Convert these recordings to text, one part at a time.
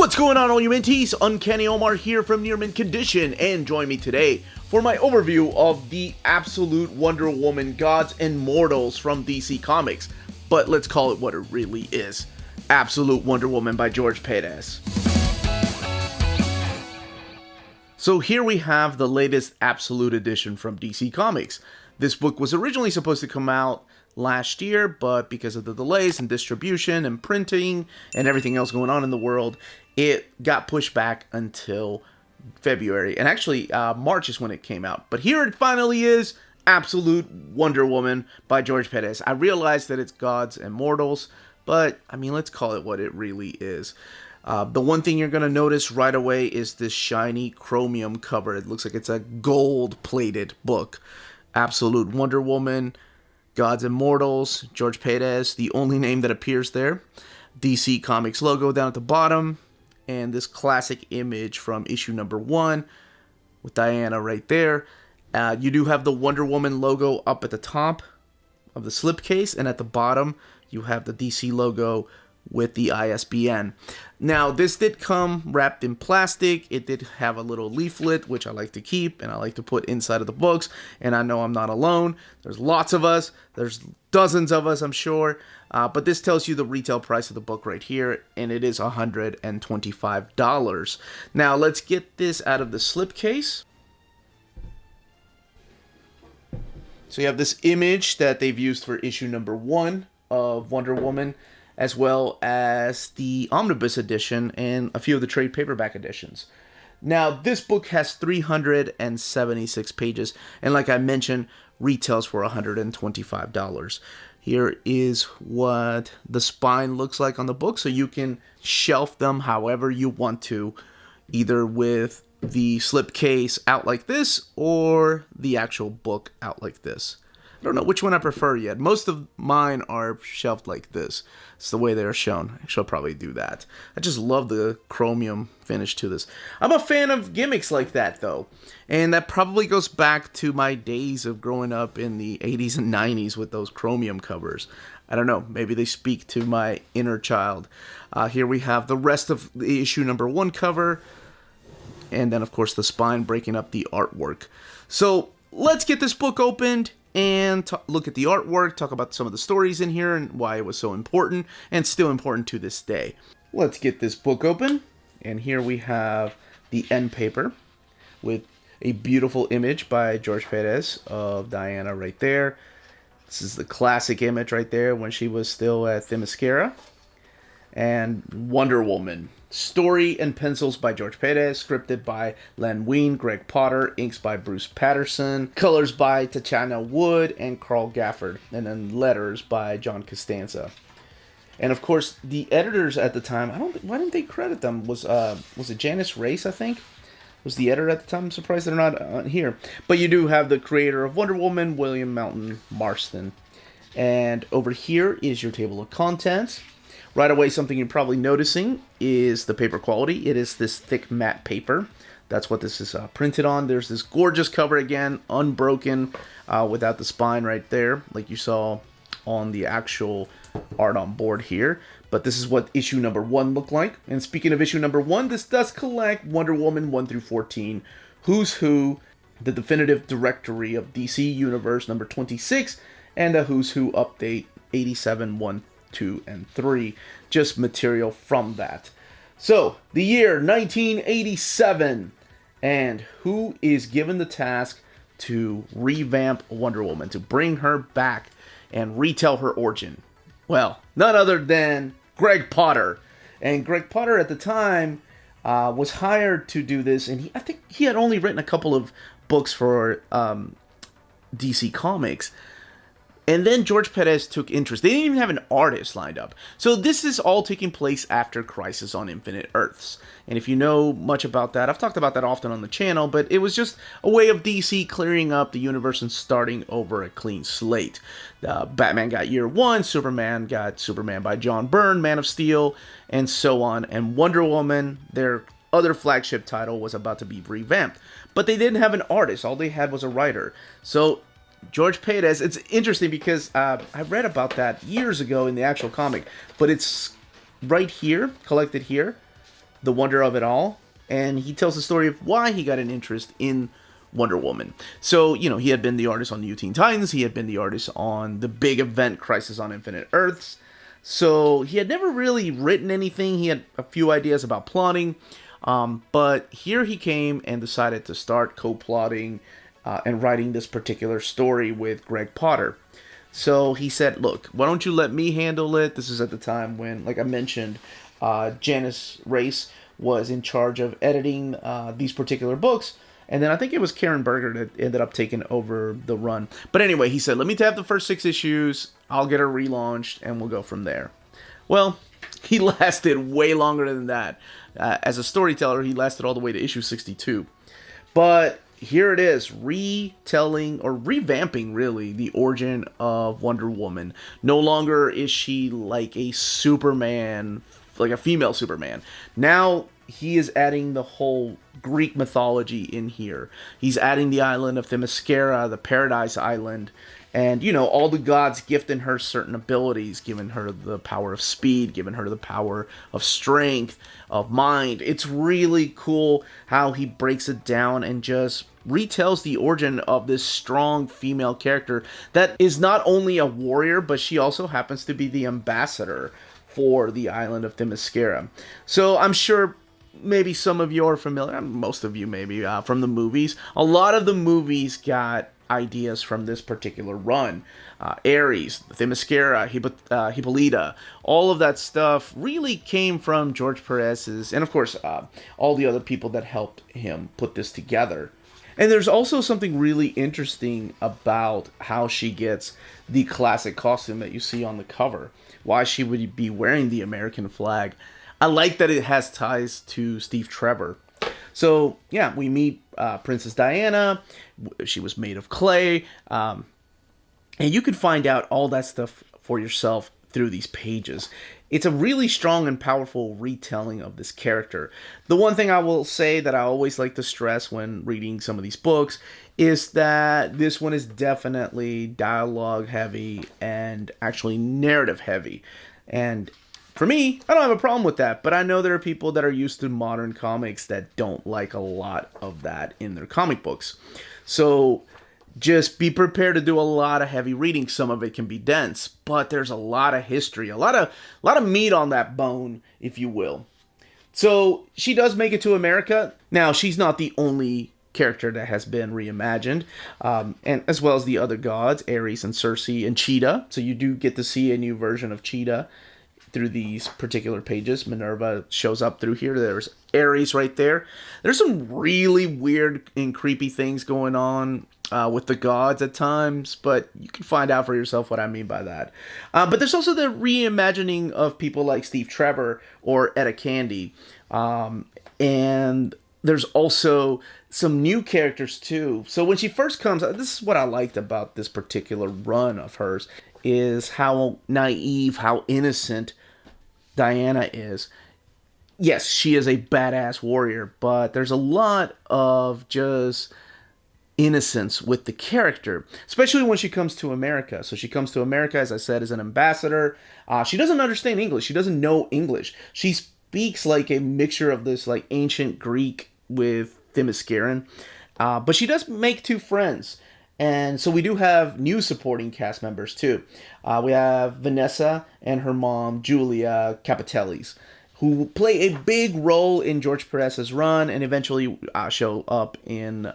What's going on, all you Minties? Uncanny Omar here from Near Mint Condition, and join me today for my overview of the absolute Wonder Woman Gods and Mortals from DC Comics. But let's call it what it really is. Absolute Wonder Woman by George Pérez. So here we have the latest Absolute edition from DC Comics. This book was originally supposed to come out last year, but because of the delays in distribution and printing and everything else going on in the world, it got pushed back until February. And actually, March is when it came out. But here it finally is, Absolute Wonder Woman by George Pérez. I realize that it's Gods and Mortals, but, I mean, let's call it what it really is. The one thing you're going to notice right away is this shiny chromium cover. It looks like it's a gold-plated book. Absolute Wonder Woman, Gods and Mortals, George Pérez, the only name that appears there. DC Comics logo down at the bottom. And this classic image from issue number 1 with Diana right there. You do have the Wonder Woman logo up at the top of the slipcase, and at the bottom you have the DC logo with the ISBN. Now, this did come wrapped in plastic. It did have a little leaflet, which I like to keep and I like to put inside of the books. And I know I'm not alone. There's lots of us. There's dozens of us, I'm sure. But this tells you the retail price of the book right here, and it is $125. Now, let's get this out of the slipcase. So you have this image that they've used for issue number 1 of Wonder Woman, as well as the omnibus edition and a few of the trade paperback editions. Now, this book has 376 pages, and like I mentioned, retails for $125. Here is what the spine looks like on the book, so you can shelf them however you want to, either with the slipcase out like this or the actual book out like this. I don't know which one I prefer yet. Most of mine are shelved like this. It's the way they are shown. Actually, I'll probably do that. I just love the chromium finish to this. I'm a fan of gimmicks like that, though. And that probably goes back to my days of growing up in the 80s and 90s with those chromium covers. I don't know. Maybe they speak to my inner child. Here we have the rest of the issue number 1 cover. And then, of course, the spine breaking up the artwork. So, let's get this book opened and look at the artwork, talk about some of the stories in here and why it was so important, and still important to this day. Let's get this book open, and here we have the end paper with a beautiful image by George Pérez of Diana right there. This is the classic image right there when she was still at Themyscira. And Wonder Woman. Story and pencils by George Pérez, scripted by Len Wein, Greg Potter, inks by Bruce Patterson, colors by Tatiana Wood and Carl Gafford, and then letters by John Costanza. And of course, the editors at the time, why didn't they credit them? Was it Janice Race, I think? Was the editor at the time? I'm surprised they're not on here. But you do have the creator of Wonder Woman, William Moulton Marston. And over here is your table of contents. Right away, something you're probably noticing is the paper quality. It is this thick matte paper. That's what this is printed on. There's this gorgeous cover again, unbroken, without the spine right there, like you saw on the actual art on board here. But this is what issue number 1 looked like. And speaking of issue number 1, this does collect Wonder Woman 1 through 14, Who's Who, the definitive directory of DC Universe number 26, and a Who's Who update 87, 1, 2, and 3, just material from that. So, the year 1987, and who is given the task to revamp Wonder Woman, to bring her back and retell her origin? Well, none other than Greg Potter. And Greg Potter at the time was hired to do this, and I think he had only written a couple of books for DC Comics. And then George Pérez took interest. They didn't even have an artist lined up. So this is all taking place after Crisis on Infinite Earths. And if you know much about that, I've talked about that often on the channel, but it was just a way of DC clearing up the universe and starting over a clean slate. Batman got Year One, Superman got Superman by John Byrne, Man of Steel, and so on. And Wonder Woman, their other flagship title, was about to be revamped. But they didn't have an artist. All they had was a writer. So George Pérez, it's interesting because I read about that years ago in the actual comic, but it's right here, collected here. the wonder of it all, and he tells the story of why he got an interest in Wonder Woman. So, he had been the artist on New Teen Titans, he had been the artist on the big event Crisis on Infinite Earths, so he had never really written anything. He had a few ideas about plotting, but here he came and decided to start co-plotting and writing this particular story with Greg Potter. So he said, look, why don't you let me handle it? This is at the time when, like I mentioned, Janice Race was in charge of editing these particular books. And then I think it was Karen Berger that ended up taking over the run. But anyway, he said, let me have the first 6 issues. I'll get her relaunched and we'll go from there. Well, he lasted way longer than that. As a storyteller, he lasted all the way to issue 62. But here it is, retelling or revamping really the origin of Wonder Woman. No longer is she like a Superman, like a female Superman. Now he is adding the whole Greek mythology in here. He's adding the island of Themyscira, the Paradise Island, and all the gods gifting her certain abilities, giving her the power of speed, giving her the power of strength, of mind. It's really cool how he breaks it down and just retells the origin of this strong female character that is not only a warrior, but she also happens to be the ambassador for the island of Themyscira. So I'm sure maybe some of you are familiar, most of you maybe, from the movies. A lot of the movies got ideas from this particular run. Ares, Themyscira, Hippolyta, all of that stuff really came from George Pérez's, and of course, all the other people that helped him put this together. And there's also something really interesting about how she gets the classic costume that you see on the cover. Why she would be wearing the American flag. I like that it has ties to Steve Trevor. So, yeah, we meet Princess Diana. She was made of clay. And you can find out all that stuff for yourself through these pages. It's a really strong and powerful retelling of this character. The one thing I will say that I always like to stress when reading some of these books is that this one is definitely dialogue heavy and actually narrative heavy. And for me, I don't have a problem with that, but I know there are people that are used to modern comics that don't like a lot of that in their comic books. So just be prepared to do a lot of heavy reading. Some of it can be dense, but there's a lot of history, a lot of meat on that bone, if you will. So she does make it to America. Now, she's not the only character that has been reimagined, and as well as the other gods, Ares and Circe and Cheetah. So you do get to see a new version of Cheetah through these particular pages. Minerva shows up through here. There's Ares right there. There's some really weird and creepy things going on with the gods at times, but you can find out for yourself what I mean by that. But there's also the reimagining of people like Steve Trevor or Etta Candy. And there's also some new characters too. So when she first comes, this is what I liked about this particular run of hers, is how naive, how innocent Diana is. Yes, she is a badass warrior, but there's a lot of just innocence with the character, especially when she comes to America. So she comes to America, as I said, as an ambassador. She doesn't understand English. She doesn't know English. She speaks like a mixture of this like ancient Greek with Themysciran, but she does make 2 friends. And so we do have new supporting cast members too. We have Vanessa and her mom, Julia Capitellis, who play a big role in George Perez's run and eventually show up in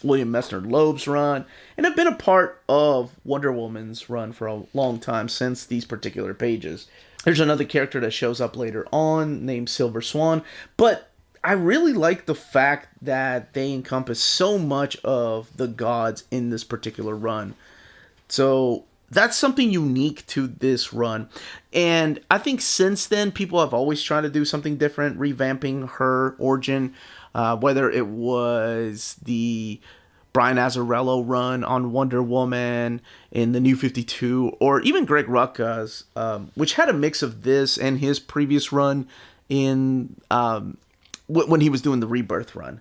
William Messner Loeb's run and have been a part of Wonder Woman's run for a long time since these particular pages. There's another character that shows up later on named Silver Swan, but I really like the fact that they encompass so much of the gods in this particular run. So that's something unique to this run. And I think since then, people have always tried to do something different, revamping her origin, whether it was the Brian Azzarello run on Wonder Woman in the New 52, or even Greg Rucka's, which had a mix of this and his previous run in when he was doing the Rebirth run.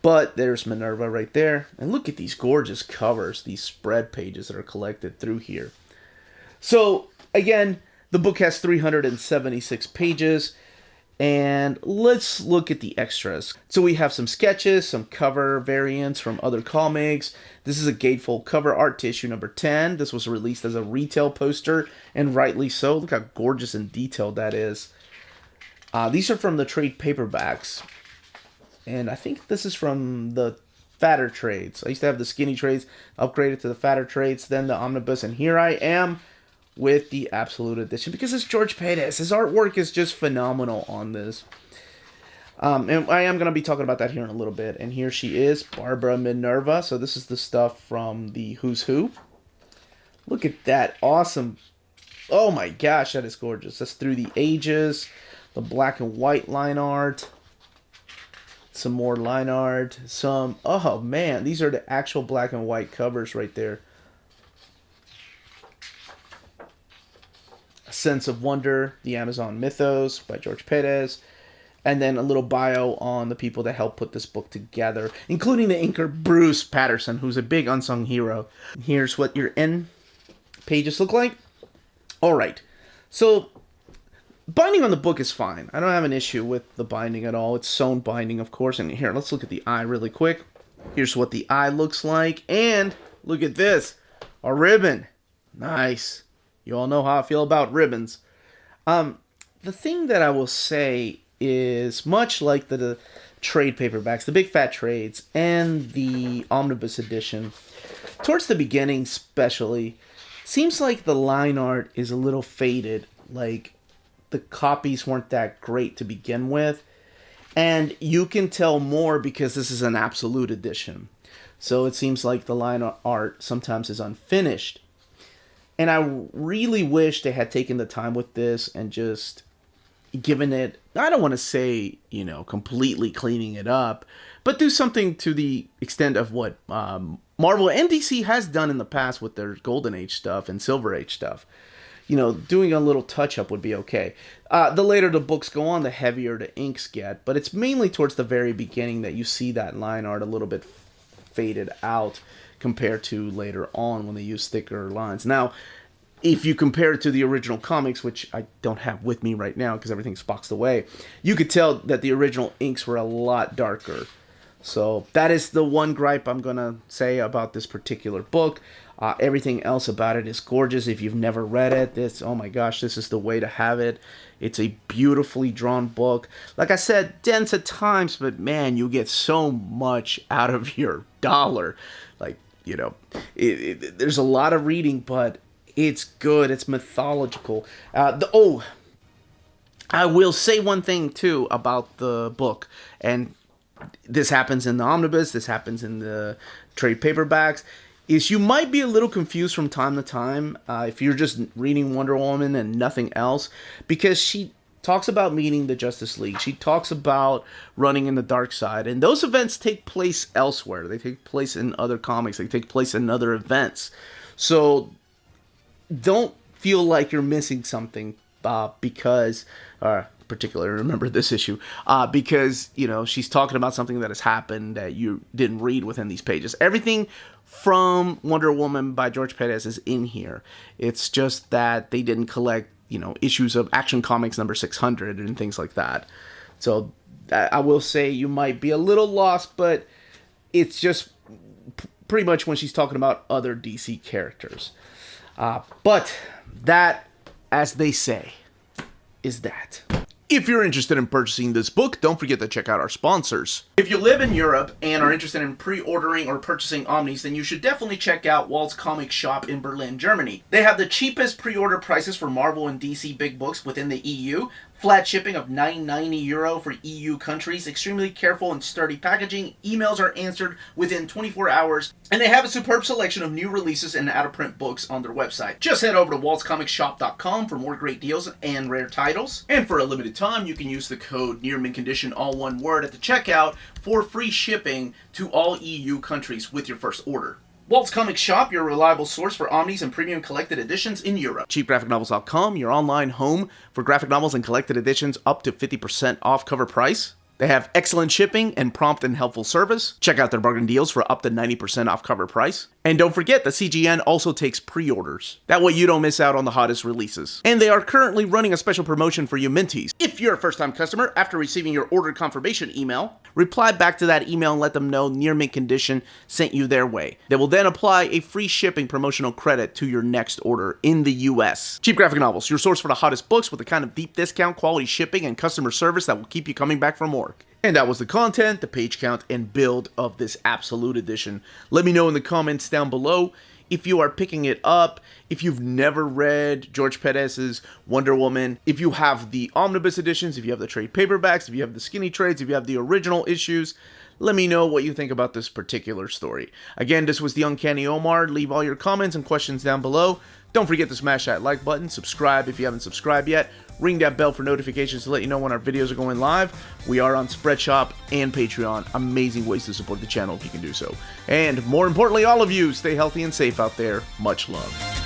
But there's Minerva right there. And look at these gorgeous covers, these spread pages that are collected through here. So, again, the book has 376 pages. And let's look at the extras. So we have some sketches, some cover variants from other comics. This is a gatefold cover art to issue number 10. This was released as a retail poster, and rightly so. Look how gorgeous and detailed that is. These are from the trade paperbacks. And I think this is from the fatter trades. I used to have the skinny trades, upgraded to the fatter trades, then the omnibus, and here I am with the Absolute Edition, because it's George Pérez. His artwork is just phenomenal on this. And I am going to be talking about that here in a little bit. And here she is, Barbara Minerva. So this is the stuff from the Who's Who. Look at that awesome. Oh my gosh, that is gorgeous. That's Through the Ages, the black and white line art. Some more line art. Oh man, these are the actual black and white covers right there. A Sense of Wonder, The Amazon Mythos by George Pérez. And then a little bio on the people that helped put this book together, including the inker Bruce Patterson, who's a big unsung hero. Here's what your end pages look like. All right. So binding on the book is fine. I don't have an issue with the binding at all. It's sewn binding, of course. And here, let's look at the eye really quick. Here's what the eye looks like. And look at this. A ribbon. Nice. You all know how I feel about ribbons. The thing that I will say is, much like the trade paperbacks, the big fat trades, and the omnibus edition, towards the beginning especially, seems like the line art is a little faded. Like, the copies weren't that great to begin with. And you can tell more because this is an absolute edition. So it seems like the line art sometimes is unfinished. And I really wish they had taken the time with this and just given it, I don't want to say, completely cleaning it up, but do something to the extent of what Marvel and DC has done in the past with their Golden Age stuff and Silver Age stuff. Doing a little touch-up would be okay. The later the books go on, the heavier the inks get, but it's mainly towards the very beginning that you see that line art a little bit faded out compared to later on when they use thicker lines. Now, if you compare it to the original comics, which I don't have with me right now because everything's boxed away, you could tell that the original inks were a lot darker. So that is the one gripe I'm going to say about this particular book. Everything else about it is gorgeous. If you've never read it, oh my gosh, this is the way to have it. It's a beautifully drawn book. Like I said, dense at times, but man, you get so much out of your dollar. There's a lot of reading, but it's good. It's mythological. I will say one thing, too, about the book. And this happens in the omnibus. This happens in the trade paperbacks. Is you might be a little confused from time to time if you're just reading Wonder Woman and nothing else. Because she talks about meeting the Justice League. She talks about running in the dark side. And those events take place elsewhere. They take place in other comics. They take place in other events. So don't feel like you're missing something because, particularly remember this issue, because, she's talking about something that has happened that you didn't read within these pages. Everything from Wonder Woman by George Pérez is in here. It's just that they didn't collect, issues of Action Comics number 600 and things like that. So I will say you might be a little lost, but it's just pretty much when she's talking about other DC characters. But that, as they say, is that. If you're interested in purchasing this book, don't forget to check out our sponsors. If you live in Europe and are interested in pre-ordering or purchasing Omnis, then you should definitely check out Walt's Comic Shop in Berlin, Germany. They have the cheapest pre-order prices for Marvel and DC big books within the EU. Flat shipping of €9.90 for EU countries. Extremely careful and sturdy packaging. Emails are answered within 24 hours. And they have a superb selection of new releases and out-of-print books on their website. Just head over to waltzcomicshop.com for more great deals and rare titles. And for a limited time, you can use the code nearmintcon, all one word, at the checkout for free shipping to all EU countries with your first order. Walt's Comic Shop, your reliable source for omnis and premium collected editions in Europe. CheapGraphicNovels.com, your online home for graphic novels and collected editions up to 50% off cover price. They have excellent shipping and prompt and helpful service. Check out their bargain deals for up to 90% off cover price. And don't forget, the CGN also takes pre-orders. That way you don't miss out on the hottest releases. And they are currently running a special promotion for you Minties. If you're a first-time customer, after receiving your order confirmation email, reply back to that email and let them know Near Mint Condition sent you their way. They will then apply a free shipping promotional credit to your next order in the US. Cheap Graphic Novels, your source for the hottest books with the kind of deep discount, quality shipping, and customer service that will keep you coming back for more. And that was the content, the page count, and build of this Absolute Edition. Let me know in the comments down below if you are picking it up, if you've never read George Pérez's Wonder Woman, if you have the omnibus editions, if you have the trade paperbacks, if you have the skinny trades, if you have the original issues. Let me know what you think about this particular story. Again, this was the Uncanny Omar. Leave all your comments and questions down below. Don't forget to smash that like button, subscribe if you haven't subscribed yet, ring that bell for notifications to let you know when our videos are going live. We are on Spreadshop and Patreon. Amazing ways to support the channel if you can do so. And more importantly, all of you, stay healthy and safe out there. Much love.